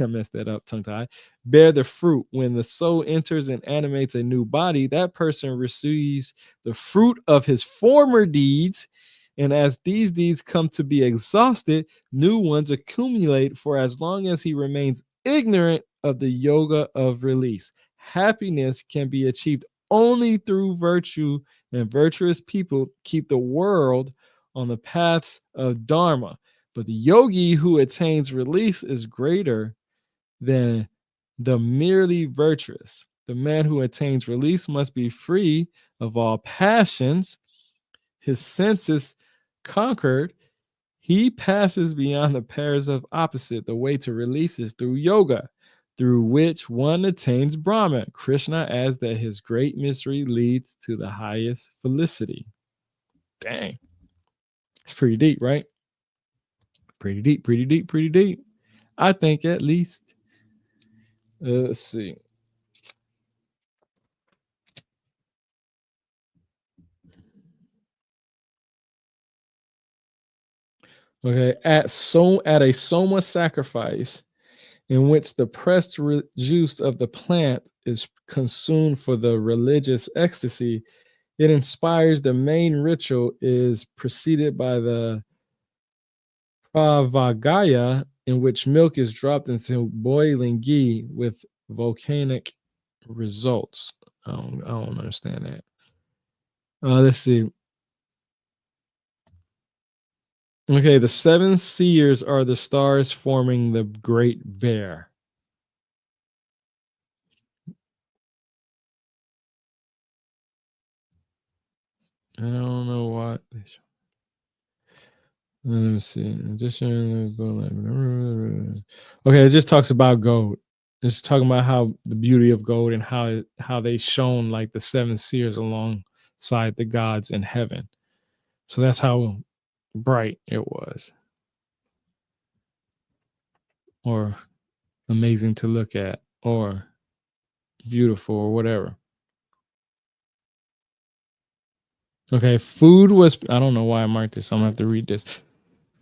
I messed that up, tongue tie, bear the fruit. When the soul enters and animates a new body, that person receives the fruit of his former deeds. And as these deeds come to be exhausted, new ones accumulate for as long as he remains ignorant of the yoga of release. Happiness can be achieved only through virtue, and virtuous people keep the world on the paths of Dharma. But the yogi who attains release is greater than the merely virtuous. The man who attains release must be free of all passions, his senses conquered. He passes beyond the pairs of opposite. The way to release is through yoga, through which one attains Brahman. Krishna adds that his great mystery leads to the highest felicity. Dang. It's pretty deep, right? Pretty deep, pretty deep, pretty deep. I think at least. Let's see. Okay, at a soma sacrifice, in which the pressed juice of the plant is consumed for the religious ecstasy, it inspires. The main ritual is preceded by the pravagaya, in which milk is dropped into boiling ghee with volcanic results. I don't understand that. Let's see. Okay, the seven seers are the stars forming the Great Bear. I don't know what. Let me see. Okay, it just talks about gold. It's talking about how the beauty of gold and how they shone like the seven seers alongside the gods in heaven. So that's how bright it was, or amazing to look at, or beautiful, or whatever. Okay, food was. I don't know why I marked this. So I'm gonna have to read this.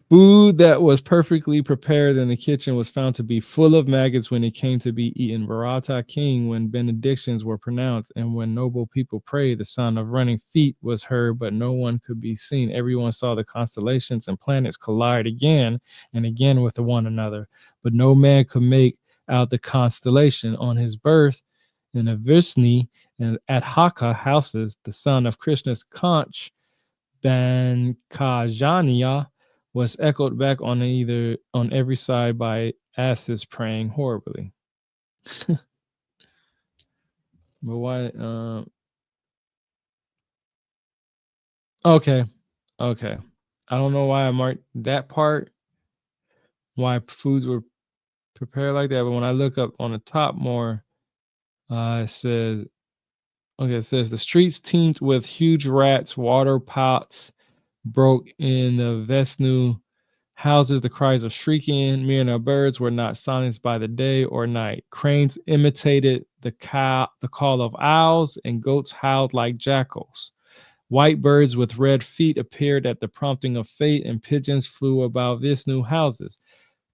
Food that was perfectly prepared in the kitchen was found to be full of maggots when it came to be eaten. Bharata king, when benedictions were pronounced, and when noble people prayed, the sound of running feet was heard, but no one could be seen. Everyone saw the constellations and planets collide again and again with one another, but no man could make out the constellation. On his birth in Avisni and at Haka houses, the son of Krishna's conch, Bankajanya, was echoed back on every side by asses praying horribly. But why? Okay, okay. I don't know why I marked that part. Why foods were prepared like that, but when I look up on the top more, it says, okay, it says the streets teemed with huge rats, water pots broke in the Vesnu houses, the cries of shrieking, myriad of birds were not silenced by the day or night. Cranes imitated the call of owls, and goats howled like jackals. White birds with red feet appeared at the prompting of fate, and pigeons flew about Vishnu houses.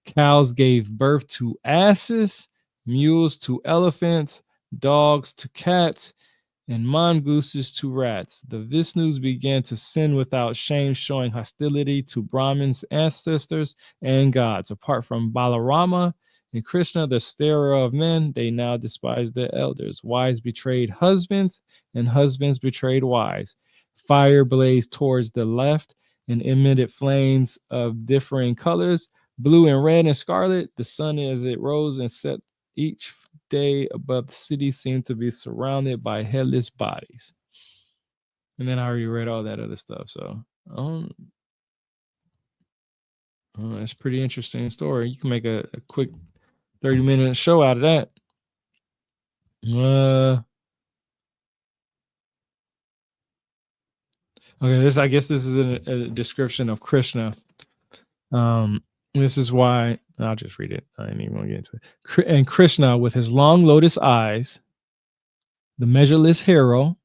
Cows gave birth to asses, mules to elephants, dogs to cats, and mongooses to rats. The Vishnus began to sin without shame, showing hostility to Brahmins' ancestors and gods. Apart from Balarama and Krishna, the stirrer of men, they now despised their elders. Wives betrayed husbands, and husbands betrayed wives. Fire blazed towards the left and emitted flames of differing colors, blue and red and scarlet. The sun, as it rose and set each day above the city, seemed to be surrounded by headless bodies. And then I already read all that other stuff. So it's a pretty interesting story. You can make a quick 30-minute show out of that. Okay, I guess this is a description of Krishna. This is why I'll just read it. I ain't even gonna get into it. And Krishna, with his long lotus eyes, the measureless hero,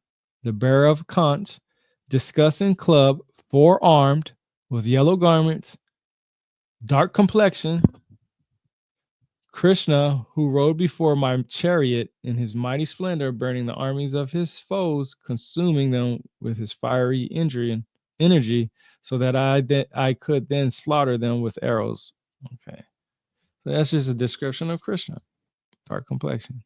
the bearer of Kant, discussing club, four-armed, with yellow garments, dark complexion, Krishna, who rode before my chariot in his mighty splendor, burning the armies of his foes, consuming them with his fiery energy, so that I could then slaughter them with arrows. Okay, so that's just a description of Krishna, dark complexion.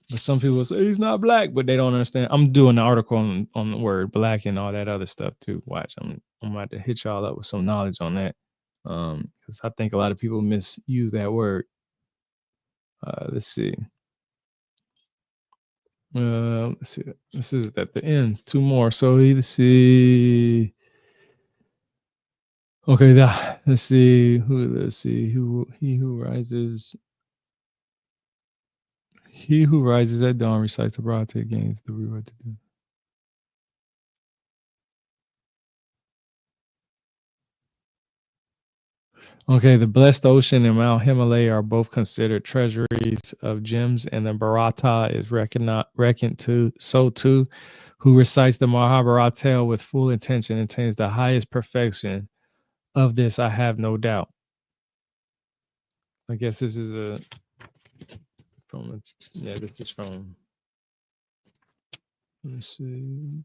But some people say he's not black, but they don't understand. I'm doing an article on the word black and all that other stuff too. Watch, I'm about to hit y'all up with some knowledge on that, because I think a lot of people misuse that word. Let's see. Let's see. This is at the end. Two more. So let's see. Okay, let's see who he who rises. He who rises at dawn recites the Bharata gains the reward to do. Okay, the blessed ocean and Mount Himalaya are both considered treasuries of gems, and the Bharata is reckoned to so too. Who recites the Mahabharata tale with full intention attains the highest perfection. Of this, I have no doubt. I guess this is this is from. Let's see.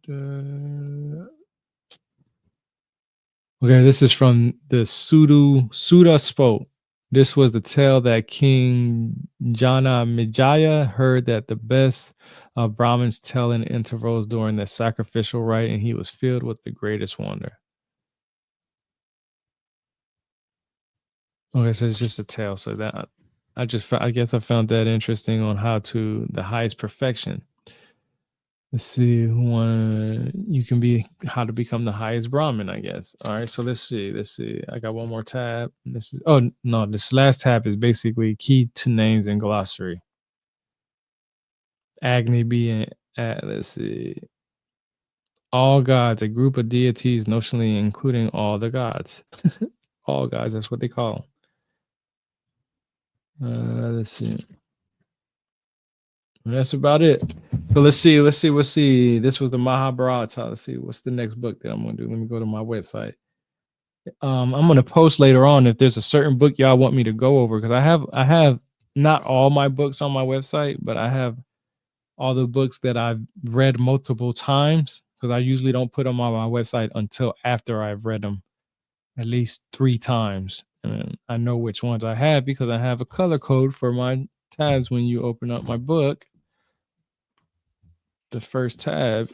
Okay, this is from the Sutta spoke. This was the tale that King Janamejaya heard that the best of Brahmins tell in intervals during the sacrificial rite, and he was filled with the greatest wonder. Okay, so it's just a tale. So that I guess I found that interesting on how to the highest perfection. Let's see you can be how to become the highest Brahmin, I guess. All right, so let's see. I got one more tab. This last tab is basically key to names and glossary. Agni being let's see. All gods, a group of deities, notionally including all the gods. All gods, that's what they call them. Let's see. That's about it. So let's see. This was the Mahabharata. Let's see. What's the next book that I'm going to do? Let me go to my website. I'm going to post later on if there's a certain book y'all want me to go over, because I have not all my books on my website, but I have all the books that I've read multiple times, because I usually don't put them on my website until after I've read them at least 3 times. And I know which ones I have because I have a color code for my tabs. When you open up my book, the first tab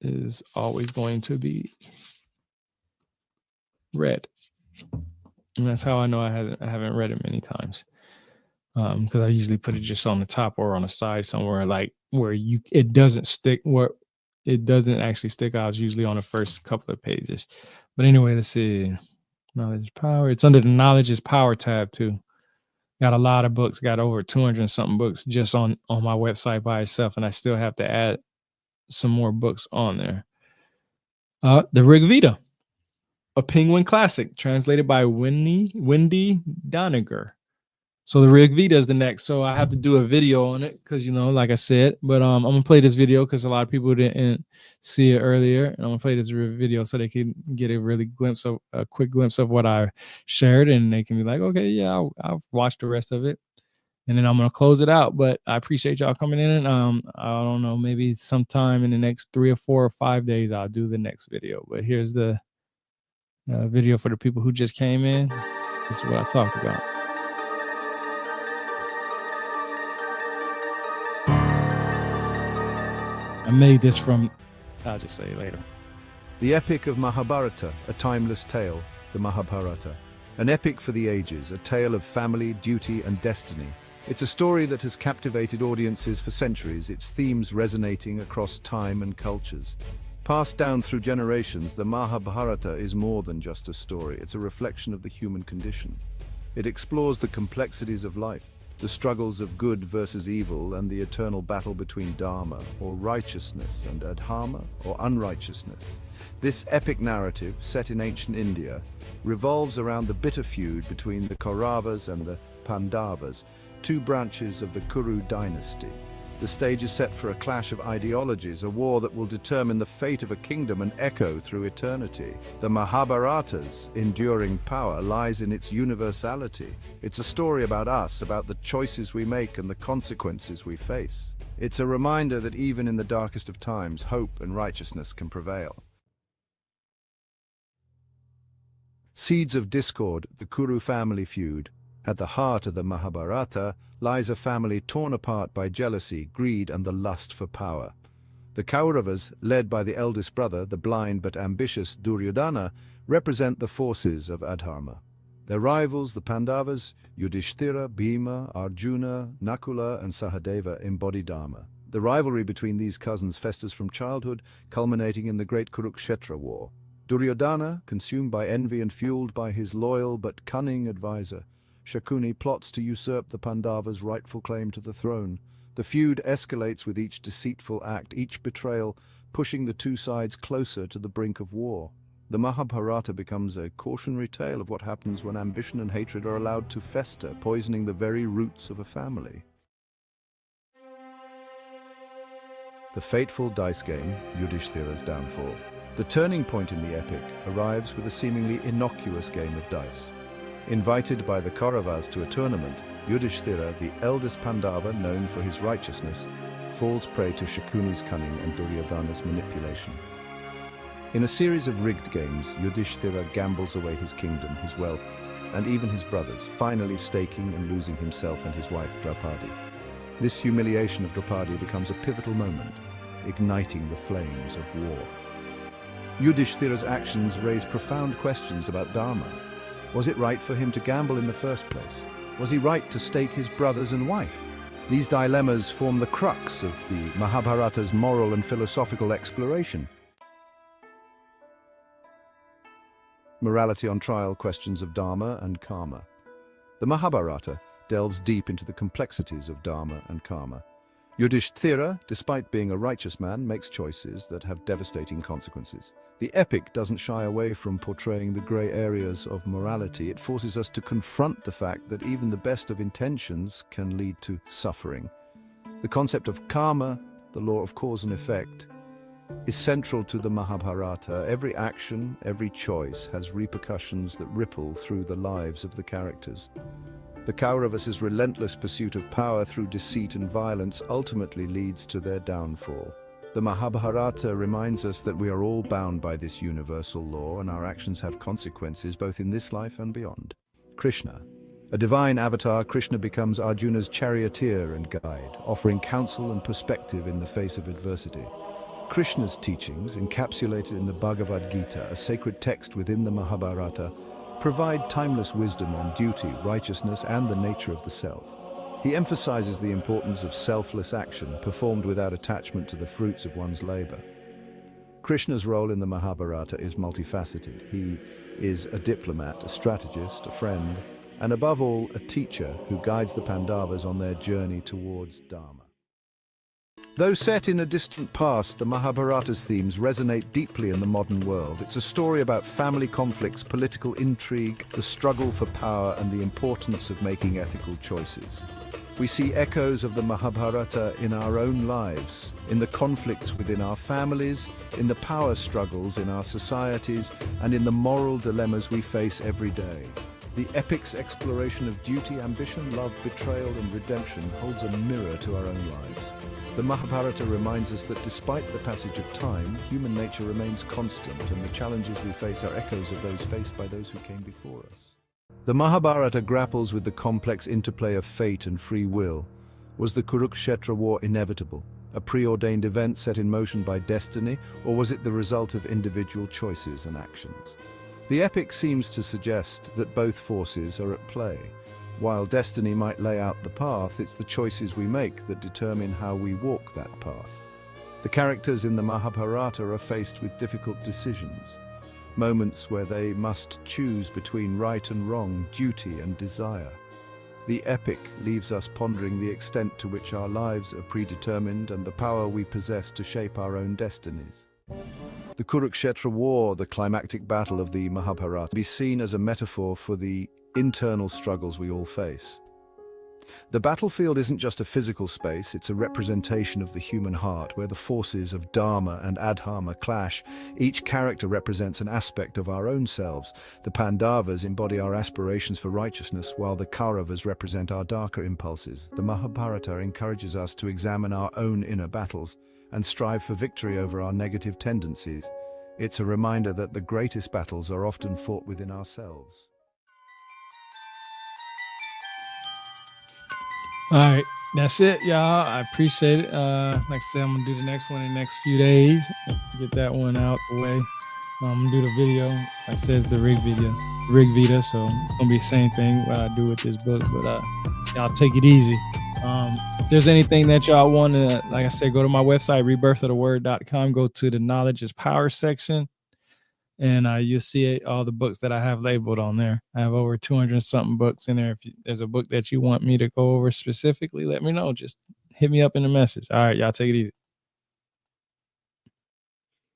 is always going to be red. And that's how I know I haven't read it many times. Because I usually put it just on the top or on the side somewhere, like where it doesn't actually stick out. It's usually on the first couple of pages. But anyway, let's see. Knowledge is power. It's under the knowledge is power tab too. Got a lot of books, got over 200 and something books just on my website by itself, and I still have to add some more books on there. The Rig Veda. A Penguin Classic, translated by Wendy Doniger. So the Rig Vita is the next. So I have to do a video on it because, like I said, but I'm gonna play this video because a lot of people didn't see it earlier, and I'm gonna play this video so they can get a quick glimpse of what I shared, and they can be like, okay, yeah, I'll watch the rest of it, and then I'm gonna close it out. But I appreciate y'all coming in, and I don't know, maybe sometime in the next 3 or 4 or 5 days I'll do the next video. But here's the video for the people who just came in. This is what I talked about. I made this from, I'll just say it later. The epic of Mahabharata, a timeless tale, the Mahabharata. An epic for the ages, a tale of family, duty, and destiny. It's a story that has captivated audiences for centuries, its themes resonating across time and cultures. Passed down through generations, the Mahabharata is more than just a story. It's a reflection of the human condition. It explores the complexities of life, the struggles of good versus evil, and the eternal battle between dharma, or righteousness, and adharma, or unrighteousness. This epic narrative, set in ancient India, revolves around the bitter feud between the Kauravas and the Pandavas, two branches of the Kuru dynasty. The stage is set for a clash of ideologies, a war that will determine the fate of a kingdom and echo through eternity. The Mahabharata's enduring power lies in its universality. It's a story about us, about the choices we make and the consequences we face. It's a reminder that even in the darkest of times, hope and righteousness can prevail. Seeds of discord, the Kuru family feud. At the heart of the Mahabharata lies a family torn apart by jealousy, greed, and the lust for power. The Kauravas, led by the eldest brother, the blind but ambitious Duryodhana, represent the forces of adharma. Their rivals, the Pandavas, Yudhishthira, Bhima, Arjuna, Nakula, and Sahadeva, embody dharma. The rivalry between these cousins festers from childhood, culminating in the great Kurukshetra war. Duryodhana, consumed by envy and fueled by his loyal but cunning advisor, Shakuni, plots to usurp the Pandavas' rightful claim to the throne. The feud escalates with each deceitful act, each betrayal, pushing the two sides closer to the brink of war. The Mahabharata becomes a cautionary tale of what happens when ambition and hatred are allowed to fester, poisoning the very roots of a family. The fateful dice game, Yudhishthira's downfall. The turning point in the epic arrives with a seemingly innocuous game of dice. Invited by the Kauravas to a tournament, Yudhishthira, the eldest Pandava known for his righteousness, falls prey to Shakuni's cunning and Duryodhana's manipulation. In a series of rigged games, Yudhishthira gambles away his kingdom, his wealth, and even his brothers, finally staking and losing himself and his wife Draupadi. This humiliation of Draupadi becomes a pivotal moment, igniting the flames of war. Yudhishthira's actions raise profound questions about dharma. Was it right for him to gamble in the first place? Was he right to stake his brothers and wife? These dilemmas form the crux of the Mahabharata's moral and philosophical exploration. Morality on trial, questions of dharma and karma. The Mahabharata delves deep into the complexities of dharma and karma. Yudhishthira, despite being a righteous man, makes choices that have devastating consequences. The epic doesn't shy away from portraying the grey areas of morality. It forces us to confront the fact that even the best of intentions can lead to suffering. The concept of karma, the law of cause and effect, is central to the Mahabharata. Every action, every choice has repercussions that ripple through the lives of the characters. The Kauravas' relentless pursuit of power through deceit and violence ultimately leads to their downfall. The Mahabharata reminds us that we are all bound by this universal law, and our actions have consequences both in this life and beyond. Krishna. A divine avatar, Krishna becomes Arjuna's charioteer and guide, offering counsel and perspective in the face of adversity. Krishna's teachings, encapsulated in the Bhagavad Gita, a sacred text within the Mahabharata, provide timeless wisdom on duty, righteousness, and the nature of the self. He emphasizes the importance of selfless action, performed without attachment to the fruits of one's labor. Krishna's role in the Mahabharata is multifaceted. He is a diplomat, a strategist, a friend, and above all, a teacher who guides the Pandavas on their journey towards Dharma. Though set in a distant past, the Mahabharata's themes resonate deeply in the modern world. It's a story about family conflicts, political intrigue, the struggle for power, and the importance of making ethical choices. We see echoes of the Mahabharata in our own lives, in the conflicts within our families, in the power struggles in our societies, and in the moral dilemmas we face every day. The epic's exploration of duty, ambition, love, betrayal, and redemption holds a mirror to our own lives. The Mahabharata reminds us that despite the passage of time, human nature remains constant, and the challenges we face are echoes of those faced by those who came before us. The Mahabharata grapples with the complex interplay of fate and free will. Was the Kurukshetra war inevitable, a preordained event set in motion by destiny, or was it the result of individual choices and actions? The epic seems to suggest that both forces are at play. While destiny might lay out the path, it's the choices we make that determine how we walk that path. The characters in the Mahabharata are faced with difficult decisions, moments where they must choose between right and wrong, duty and desire. The epic leaves us pondering the extent to which our lives are predetermined and the power we possess to shape our own destinies. The Kurukshetra war, the climactic battle of the Mahabharata, be seen as a metaphor for the internal struggles we all face. The battlefield isn't just a physical space, it's a representation of the human heart, where the forces of Dharma and Adharma clash. Each character represents an aspect of our own selves. The Pandavas embody our aspirations for righteousness, while the Kauravas represent our darker impulses. The Mahabharata encourages us to examine our own inner battles and strive for victory over our negative tendencies. It's a reminder that the greatest battles are often fought within ourselves. All right, that's it, y'all. I appreciate it. Like I said, I'm gonna do the next one in the next few days. Get that one out the way. I'm gonna do the video. Like I said, it's the rig Vita. So it's gonna be the same thing what I do with this book. But y'all take it easy. If there's anything that y'all want to, like I said, go to my website, rebirthoftheword.com. Go to the Knowledge is Power section. And you'll see all the books that I have labeled on there. I have over 200 something books in there. If there's a book that you want me to go over specifically, let me know. Just hit me up in the message. All right, y'all take it easy.